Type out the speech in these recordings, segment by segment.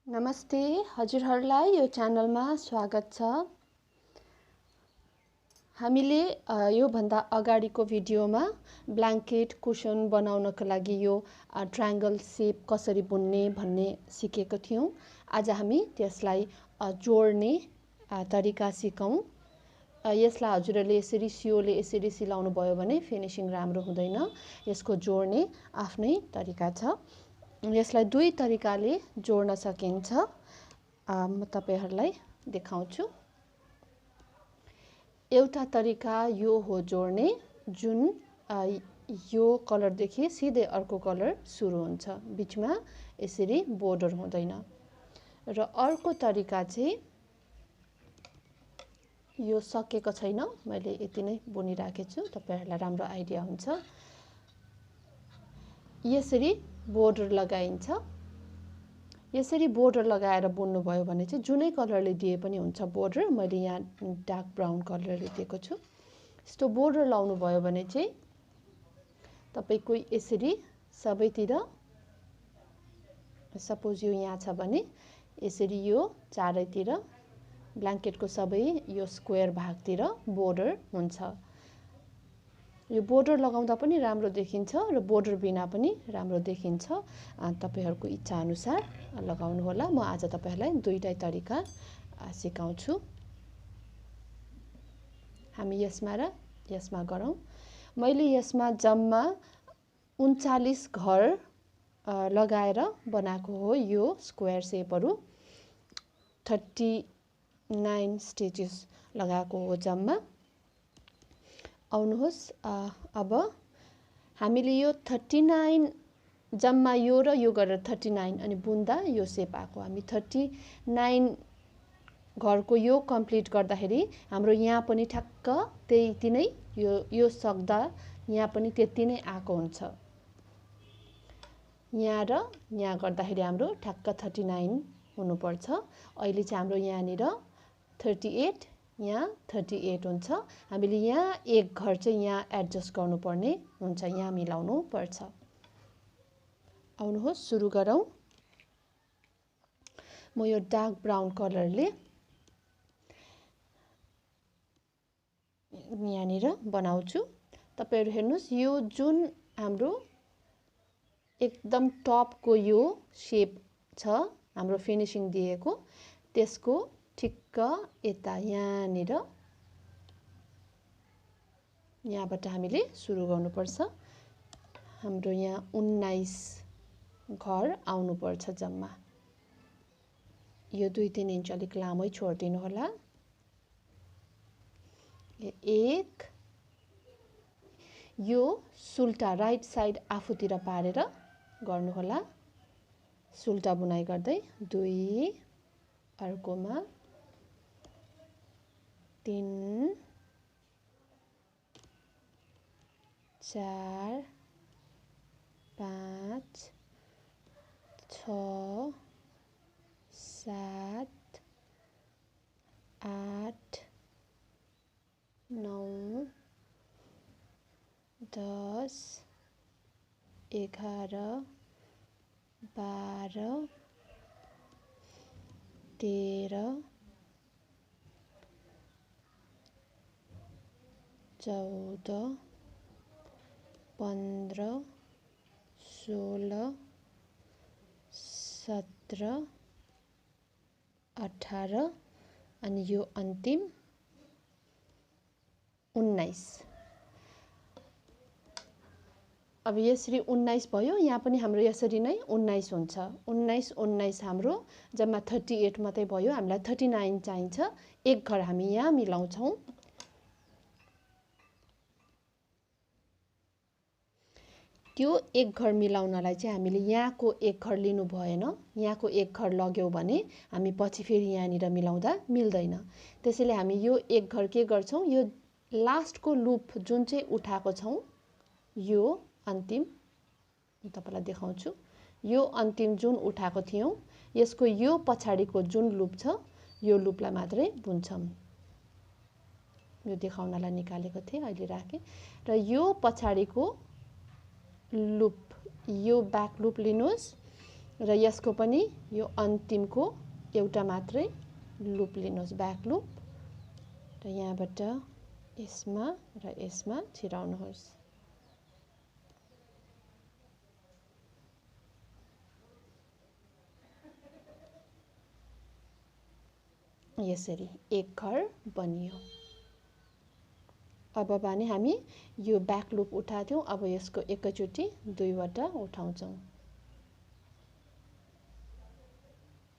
नमस्ते, हजुरहरूलाई यो च्यानलमा स्वागत छ। हामीले यो भन्दा अगाडिको भिडियोमा ब्ल्याङ्केट कुसन बनाउनको लागि यो ट्रायंगल शेप कसरी बुन्ने भन्ने सिकेको थियौं। आज हामी त्यसलाई जोड्ने तरिका सिकौं। यसलाई हजुरले यसरी सियोले यसरी सिलाउनु भयो भने फिनिशिङ राम्रो हुँदैन। यसको जोड्ने आफ्नै तरिका छ। यसलाई दुई तरिकाले जोड्न सकिन्छ। म तपाईहरुलाई देखाउँछु। एउटा तरिका यो हो जोड्ने, जुन यो कलरदेखि सिधै अर्को कलर सुरु हुन्छ, बीचमा यसरी बोर्डर हुँदैन। र अर्को तरिका चाहिँ यो सकेको छैन, मैले यति नै बुनिराखेको छु, तपाईहरुलाई राम्रो आइडिया हुन्छ। यसरी बोर्डर लगाइन्छ। यसरी बोर्डर लगाएर बुन्नु भयो भने चाहिँ जुनै कलरले दिए पनि हुन्छ बोर्डर। मैले यहाँ डार्क ब्राउन कलरले दिएको छु। यस्तो बोर्डर लाउनु भयो भने चाहिँ तपाईको यसरी सबैतिर, सपोज यो यहाँ छ भने यसरी यो चारैतिर ब्ल्याङ्केटको सबै यो स्क्वायर भागतिर बोर्डर हुन्छ। यो बोर्डर लगाउँदा पनि राम्रो देखिन्छ र बोर्डर बिना पनि राम्रो देखिन्छ। तपाईहरुको इच्छा अनुसार लगाउनु होला। म आज तपाईहरुलाई दुईटै तरिका सिकाउँछु। हामी यसमा र यसमा गरौँ। मैले यसमा जम्मा 39 घर लगाएर बनाएको हो यो स्क्वायर शेपहरु। 39 स्टिचेस लगाएको हो जम्मा। आउनुहोस्, अब हामीले यो 39 जम्मा यो र यो गरेर 39 अनि बुन्दा यो शेप आएको। हामी 39 घरको यो कम्प्लिट गर्दाखेरि हाम्रो यहाँ पनि ठ्याक्क त्यति नै यो सक्दा यहाँ पनि त्यति नै आएको हुन्छ। यहाँ र यहाँ गर्दाखेरि हाम्रो ठ्याक्क 39 हुनुपर्छ। अहिले चाहिँ हाम्रो यहाँनिर 38, यहाँ 38 हुन्छ। हामीले यहाँ एक घर चाहिँ यहाँ एडजस्ट गर्नुपर्ने हुन्छ, यहाँ मिलाउनु पर्छ। आउनुहोस् सुरु गरौँ। म यो डार्क ब्राउन कलरले यहाँनिर बनाउँछु। तपाईहरु हेर्नुस्, यो जुन हाम्रो एकदम टपको यो शेप छ, हाम्रो फिनिशिङ दिएको, त्यसको ठिक्क यता यहाँनिर यहाँबाट हामीले सुरु गर्नुपर्छ। हाम्रो यहाँ 19 घर आउनुपर्छ जम्मा। यो 2-3 इन्च अलिक लामै छोड्दिनु होला। एक, यो सुल्टा राइट साइड आफूतिर पारेर गर्नु होला, सुल्टा बुनाइ गर्दै। 2, अर्कोमा 3, 4, 5, 6, 7, 8, 9, 10, 11, 12, 13, 14, 15, 16, 17, 18 अनि यो अन्तिम 19। अब यसरी 19 भयो। यहाँ पनि हाम्रो यसरी नै 19 हुन्छ। 19 हाम्रो जम्मा 38 मात्रै भयो। हामीलाई 39 चाहिन्छ। एक घर हामी यहाँ मिलाउँछौं। त्यो एक घर मिलाउनलाई चाहिँ हामीले यहाँको एक घर लिनु भएन। यहाँको एक घर लग्यौ भने हामी पछि फेरि यहाँनिर मिलाउँदा मिल्दैन। त्यसैले हामी यो एक घर के गर्छौं, यो लास्टको लूप जुन चाहिँ उठाएको छौं, यो अन्तिम तपाईलाई देखाउँछु। यो अन्तिम जुन उठाएको थियौं, यसको यो पछाडीको जुन लूप छ, यो लूपलाई मात्रै बुन्छौं। यो देखाउनलाई निकालेको थिए, अहिले राखे। र यो पछाडीको लूप, यो ब्याक लूप लिनुस् र यसको पनि यो अन्तिमको एउटा मात्रै लुप लिनुहोस्, ब्याक लुप, र यहाँबाट यसमा र यसमा छिराउनुहोस्। यसरी एक घर बनियो। अब भने हामी यो ब्याक लुप उठाथ्यौं, अब यसको एकैचोटी दुईवटा उठाउँछौं।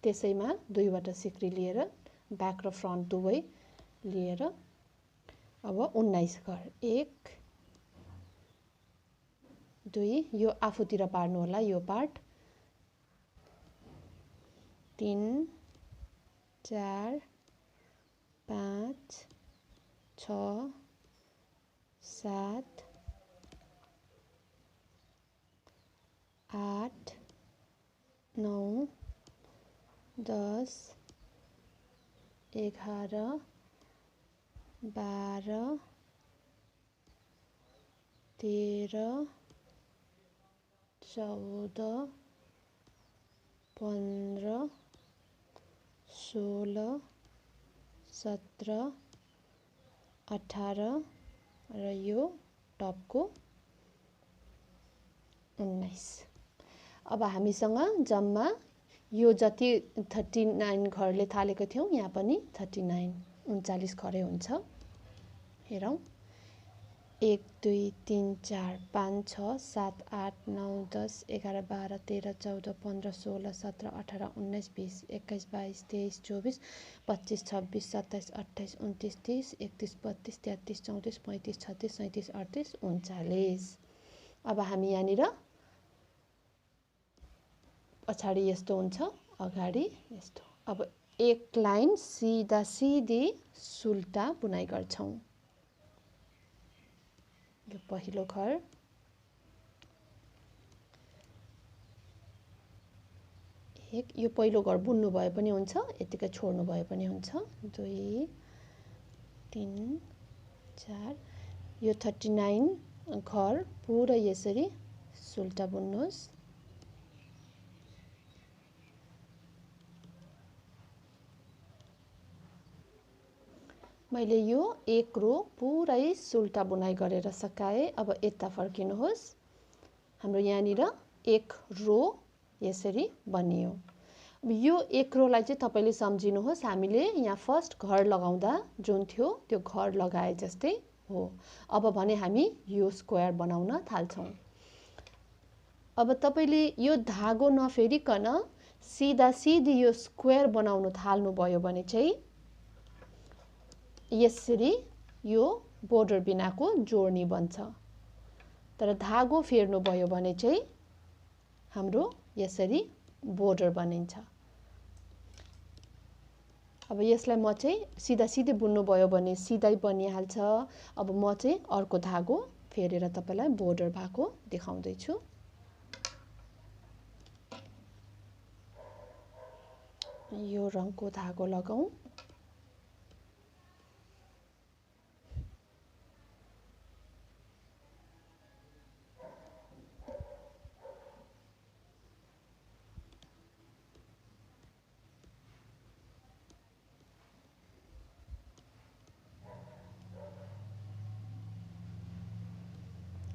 त्यसैमा दुईवटा सिक्री लिएर ब्याक र फ्रन्ट दुवै लिएर अब 19 घर, 1 2, यो आफूतिर पार्नु होला यो पार्ट, 3 4 5 6 7 8 9 10 11 12 13 14 15 16 17 18 र यो टपको 19। अब हामीसँग जम्मा यो जति 39 घरले थालेको थियौं, यहाँ पनि 39 39 घरै हुन्छ। हेरौं, 1 2 3 4 5 6 7 8 9 10 11 12 13 14 15 16 17 18 19 20 21 22 23 24 25 26 27 28 29 30 31 32 33 34 35 36 37 38 39। अब हामी यहाँनिर पछाडि यस्तो हुन्छ, अगाडि यस्तो। अब एक लाइन सिधा सिधी सुल्टा बुनाइ गर्छौं। यो पहिलो घर, एक, यो पहिलो घर बुन्नु भए पनि हुन्छ, यतिकै छोड्नु भए पनि हुन्छ। 2 3 4, यो 39 घर पुरा यसरी सुल्टा बुन्नुहोस्। मैले यो एक रो पुरै सुल्टा बुनाइ गरेर सकाए। अब यता फर्किनुहोस्, हाम्रो यहाँनिर एक रो यसरी बनियो। यो एक रोलाई चाहिँ तपाईले सम्झिनुहोस्, हामीले यहाँ फर्स्ट घर लगाउँदा जुन थियो त्यो घर लगाए जस्तै हो। अब भने हामी यो स्क्वायर बनाउन थाल्छौं। अब तपाईले यो धागो नफेरिकन सिधा सिधी यो स्क्वायर बनाउन थाल्नु भयो भने चाहिँ यसरी यो बोर्डर बिनाको जोड्नी बन्छ। तर धागो फेर्नु भयो भने चाहिँ हाम्रो यसरी बोर्डर बनिन्छ। अब यसलाई म चाहिँ सिधा सिधी बुन्नु भयो भने सिधै बनिहाल्छ। अब म चाहिँ अर्को धागो फेरेर तपाईलाई बोर्डर भएको देखाउँदै छु। यो रङको धागो लगाऊ।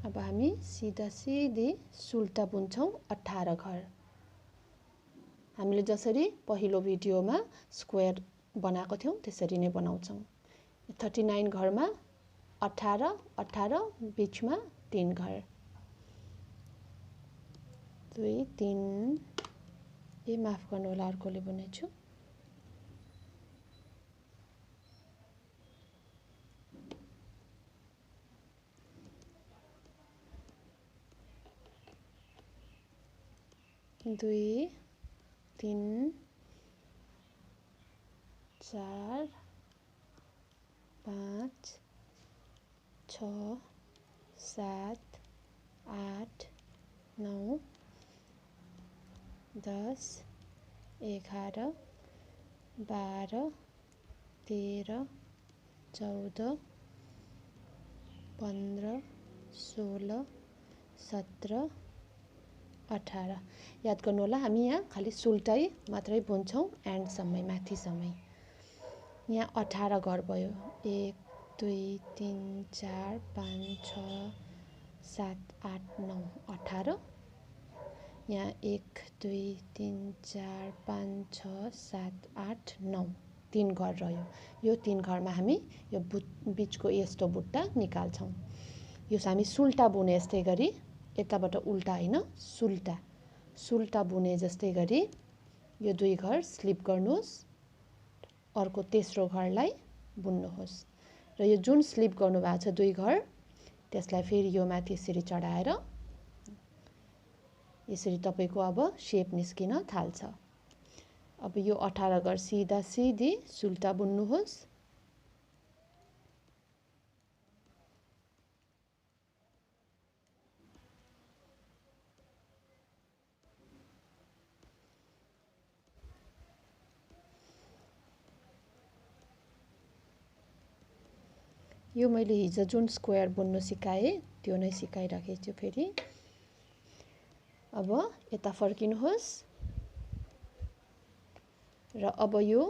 अब हामी सिधा सिधी सुल्टा बुन्छौं 18 घर। हामीले जसरी पहिलो भिडियोमा स्क्वायर बनाएको थियौं त्यसरी नै बनाउँछौं। 39 घरमा 18 18 बीचमा 3 घर, 2 3, ए माफ गर्नु होला, अर्कोले बुनेछु। दुई 3 4 5 6 7 8 9 10 11 12 13 14 15 16 17 18 याद गर्नु होला हामी यहाँ खाली सुल्टाइ मात्रै बुन्छौं एन्डसम्मै माथिसम्मै यहाँ 18 घर भयो 1 2 3 4 5 6 7 8 9 18 यहाँ 1 2 3 4 5 6 7 8 9 3 घर रह्यो यो 3 घरमा हामी यो बीचको यस्तो बुट्टा निकाल्छौं यो हामी सुल्टा बुने जस्तै गरी यताबाट उल्टा हैन सुल्टा बुने जस्तै गरी यो 2 घर स्लिप गर्नुहोस् अर्को तेस्रो घरलाई बुन्नुहोस् र यो जुन स्लिप गर्नु भएको छ 2 घर त्यसलाई फेरि यो माथि यसरी चढाएर यसरी तपाईको अब शेप निस्किन थाल्छ अब यो 18 घर सिधा सिधी सुल्टा बुन्नुहोस् यो मैले हिजो जुन स्क्वायर बुन्नु सिकाए त्यो नै सिकाइराखेको छु फेरि अब यता फर्किनुहोस् र अब यो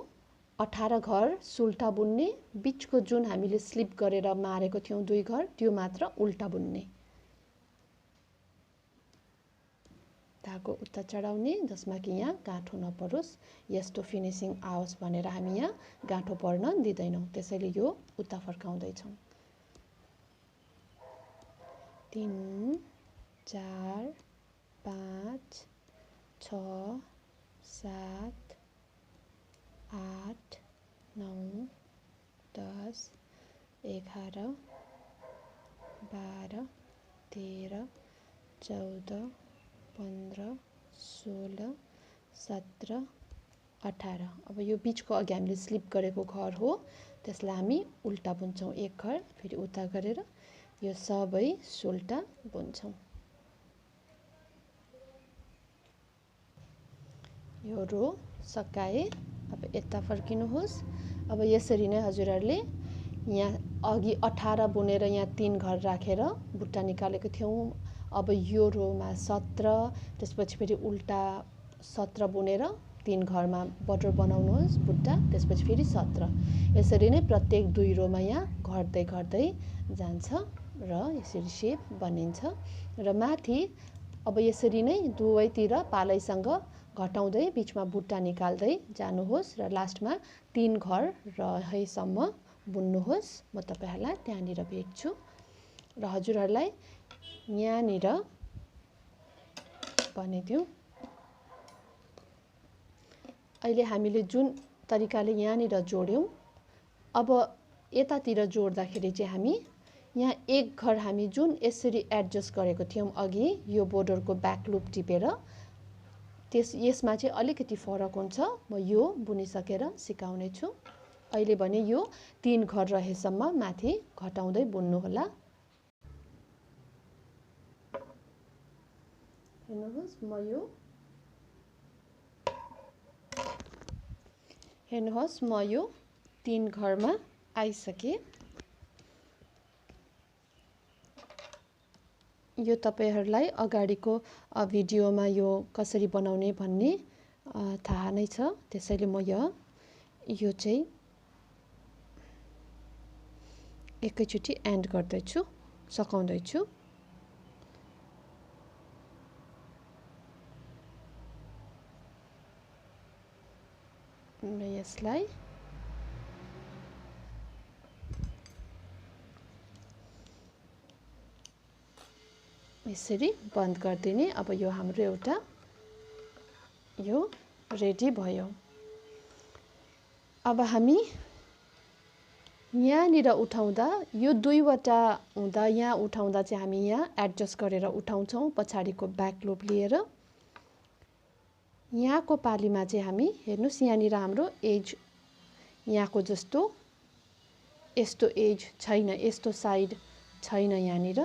18 घर सुल्टा बुन्ने बीचको जुन हामीले स्लिप गरेर मारेको थियौ 2 घर त्यो मात्र उल्टा बुन्ने धागो उता चढाउने जसमा कि यहाँ गाँठो नपरोस् यस्तो फिनिशिङ आओस् भनेर हामी यहाँ गाँठो पर्न दिदैनौं त्यसैले यो उता फर्काउँदै छौं 3 4 5 6 7 8 9 10 11 12 13 14 15 16 17 18 अब यो बीचको अघि हामीले स्लिप गरेको घर हो त्यसलाई हामी उल्टा बुन्छौं एक घर फेरि उता गरेर यो सबै सुल्टा बुन्छौं यो रो सकाए अब यता फर्किनुहोस् अब यसरी नै हजुरहरुले यहाँ अघि 18 बुनेर यहाँ 3 घर राखेर बुट्टा निकालेको थियौ अब यो रोमा 17 त्यसपछि फेरि उल्टा 17 बुनेर 3 घरमा बर्डर बनाउनुहोस् बुट्टा त्यसपछि फेरि 17 यसरी नै प्रत्येक 2 रोमा यहाँ घट्दै घट्दै जान्छ र यसरी शेप बनिन्छ र माथि अब यसरी नै दुवैतिर पालैसँग घटाउँदै बीचमा बुट्टा निकाल्दै जानुहोस् र लास्टमा 3 घर रहेसम्म बुन्नुहोस् म तपाईहरुलाई त्यहाँनिर भेट्छु र हजुरहरुलाई यहाँनिर भनिदिऊ अहिले हामीले जुन तरिकाले यहाँनिर जोड्यौं अब यतातिर जोड्दाखेरि चाहिँ हामी यहाँ एक घर हामी जुन यसरी एडजस्ट गरेको थियौं अघि यो बोर्डरको ब्याक लुप टिपेर यसमा चाहिँ अलिकति फरक हुन्छ म यो बुनिसकेर सिकाउने छु अहिले भने यो 3 घर रहेसम्म माथि घटाउँदै बुन्नु होला हेर्नुहोस् म यो 3 घरमा आइसके यो तपाईहरुलाई अगाडिको भिडियोमा यो कसरी बनाउने भन्ने थाहा नै छ त्यसैले म यो चाहिँ एकैचोटी एन्ड गर्दै छु सकाउँदै छु र यसलाई यसरी बन्द गर्दिने अब यो हाम्रो एउटा यो रेडी भयो अब हामी यहाँनिर उठाउँदा यो 2 वटा हुँदा यहाँ उठाउँदा चाहिँ हामी यहाँ एडजस्ट गरेर उठाउँछौं पछाडीको ब्याक लुप लिएर यहाँको पालीमा चाहिँ हामी हेर्नुस् यहाँनिर हाम्रो एज यहाँको जस्तो यस्तो एज छैन यस्तो साइड छैन यहाँनिर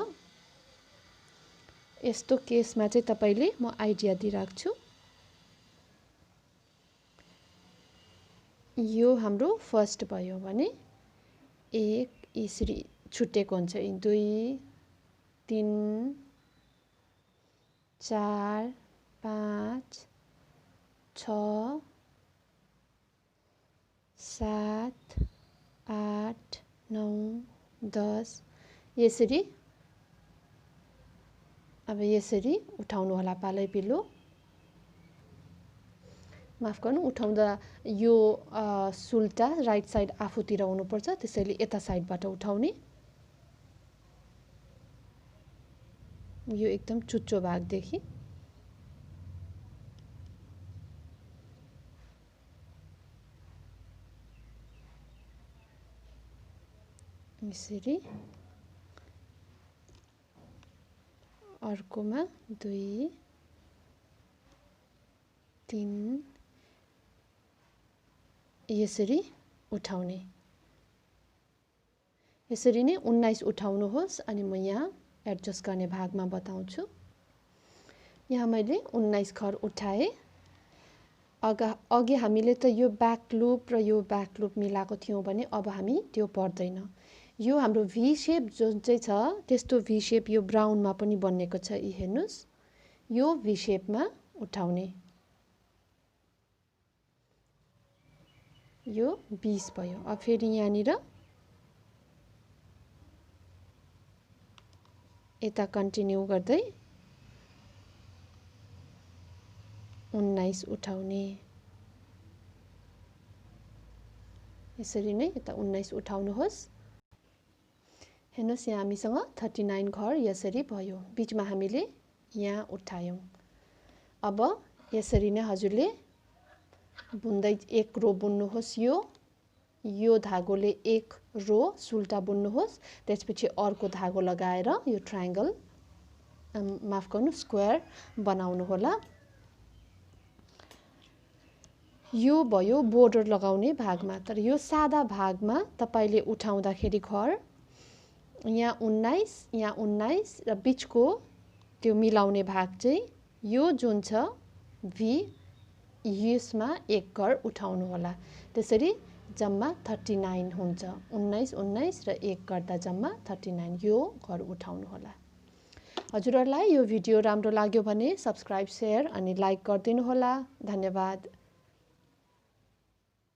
यस्तो केसमा चाहिँ तपाईले म आइडिया दिइराख्छु यो हाम्रो फर्स्ट भयो भने 1 यसरी छुटेको हुन्छ 2 3 4 5 6 7 8 9 10 यसरी अब यसरी उठाउनु होला पालै पिलो माफ गर्नु उठाउँदा यो सुल्टा राइट साइड आफूतिर हुनुपर्छ त्यसैले यता साइडबाट उठाउने यो एकदम चुच्चो भागदेखि यसरी अर्कोमा 2 3 यसरी उठाउने यसरी नै 19 उठाउनुहोस् अनि म यहाँ एडजस्ट गर्ने भागमा बताउँछु यहाँ मैले 19 घर उठाए अघि हामीले त यो ब्याक लूप र यो ब्याक लूप मिलाएको थियौं भने अब हामी त्यो पर्दैन यो हाम्रो भी शेप जुन चाहिँ छ त्यस्तो भी शेप यो ब्राउनमा पनि बनेको छ यी हेर्नुस् यो भी शेपमा उठाउने यो 20 भयो अब फेरि यहाँनिर यता कन्टिन्यू गर्दै 19 उठाउने यसरी नै यता 19 उठाउनुहोस् हेर्नुस् यहाँ हामीसँग 39 घर यसरी भयो बीचमा हामीले यहाँ उठायौं अब यसरी नै हजुरले बुन्दै एक रो बुन्नुहोस् यो धागोले एक रो सुल्टा बुन्नुहोस् त्यसपछि अर्को धागो लगाएर यो ट्रायंगल माफ गर्नु स्क्वायर बनाउनु होला यो भयो बोर्डर लगाउने भागमा तर यो सादा भागमा तपाईले उठाउँदाखेरि घर यहाँ 19 र बीचको त्यो मिलाउने भाग चाहिँ यो जुन छ भी यसमा एक घर उठाउनु होला त्यसरी जम्मा 39 हुन्छ 19 र एक गर्दा जम्मा 39 यो घर उठाउनु होला हजुरहरुलाई यो भिडियो राम्रो लाग्यो भने सब्स्क्राइब शेयर अनि लाइक गरिदिनु होला धन्यवाद